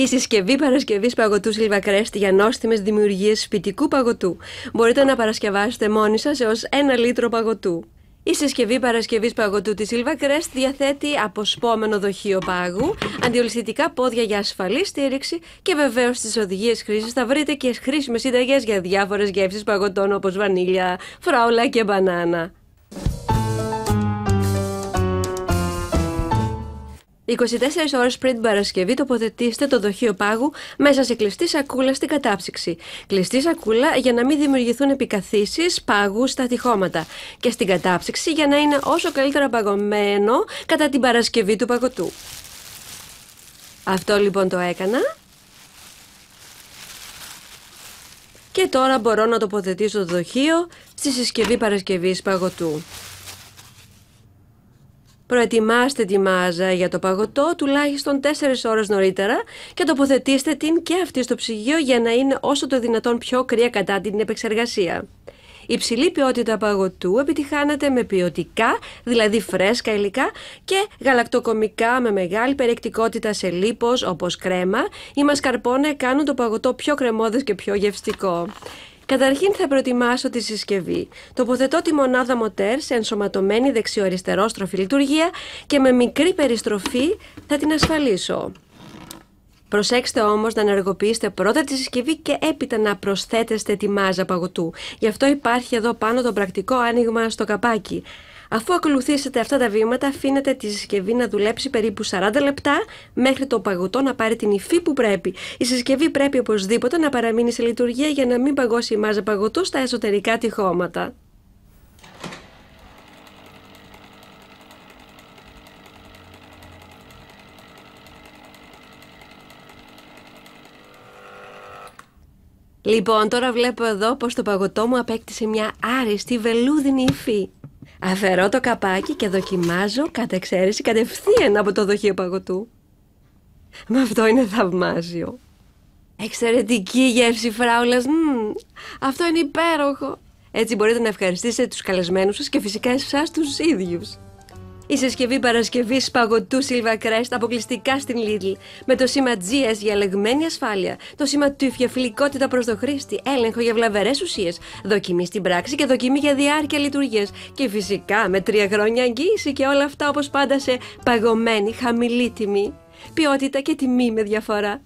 Η συσκευή παρασκευής παγωτού Silva Crest για νόστιμες δημιουργίες σπιτικού παγωτού. Μπορείτε να παρασκευάσετε μόνοι σας έως 1 λίτρο παγωτού. Η συσκευή παρασκευής παγωτού της Silva Crest διαθέτει αποσπόμενο δοχείο πάγου, αντιολισθητικά πόδια για ασφαλή στήριξη και βεβαίως στις οδηγίες χρήσης θα βρείτε και χρήσιμες συνταγές για διάφορες γεύσεις παγωτών όπως βανίλια, φράουλα και μπανάνα. 24 ώρες πριν την Παρασκευή τοποθετήστε το δοχείο πάγου μέσα σε κλειστή σακούλα στην κατάψυξη. Κλειστή σακούλα για να μην δημιουργηθούν επικαθίσεις πάγου στα τυχώματα και στην κατάψυξη για να είναι όσο καλύτερα παγωμένο κατά την Παρασκευή του παγωτού. Αυτό λοιπόν το έκανα. Και τώρα μπορώ να τοποθετήσω το δοχείο στη συσκευή παρασκευής παγωτού. Προετοιμάστε τη μάζα για το παγωτό τουλάχιστον 4 ώρες νωρίτερα και τοποθετήστε την και αυτή στο ψυγείο για να είναι όσο το δυνατόν πιο κρύα κατά την επεξεργασία. Η υψηλή ποιότητα παγωτού επιτυχάνεται με ποιοτικά, δηλαδή φρέσκα υλικά και γαλακτοκομικά με μεγάλη περιεκτικότητα σε λίπος όπως κρέμα ή μασκαρπόνε κάνουν το παγωτό πιο κρεμώδες και πιο γευστικό. Καταρχήν θα προετοιμάσω τη συσκευή. Τοποθετώ τη μονάδα μοτέρ σε ενσωματωμένη δεξιοαριστερόστροφη λειτουργία και με μικρή περιστροφή θα την ασφαλίσω. Προσέξτε όμως να ενεργοποιήσετε πρώτα τη συσκευή και έπειτα να προσθέτεστε τη μάζα παγωτού. Γι' αυτό υπάρχει εδώ πάνω το πρακτικό άνοιγμα στο καπάκι. Αφού ακολουθήσετε αυτά τα βήματα, αφήνετε τη συσκευή να δουλέψει περίπου 40 λεπτά μέχρι το παγωτό να πάρει την υφή που πρέπει. Η συσκευή πρέπει οπωσδήποτε να παραμείνει σε λειτουργία για να μην παγώσει η μάζα παγωτού στα εσωτερικά τυχώματα. Λοιπόν, τώρα βλέπω εδώ πως το παγωτό μου απέκτησε μια άριστη βελούδινη υφή. Αφαιρώ το καπάκι και δοκιμάζω κατά εξαίρεση κατευθείαν από το δοχείο παγωτού. Μα αυτό είναι θαυμάσιο. Εξαιρετική γεύση φράουλας. Αυτό είναι υπέροχο. Έτσι μπορείτε να ευχαριστήσετε τους καλεσμένους σας και φυσικά εσάς τους ίδιους. Η συσκευή παρασκευής παγωτού Silva Crest αποκλειστικά στην Lidl με το σήμα GS για ελεγμένη ασφάλεια, το σήμα TÜV για φιλικότητα προς το χρήστη, έλεγχο για βλαβερές ουσίες, δοκιμή στην πράξη και δοκιμή για διάρκεια λειτουργίας και φυσικά με 3 χρόνια εγγύηση και όλα αυτά όπως πάντα σε παγωμένη χαμηλή τιμή, ποιότητα και τιμή με διαφορά.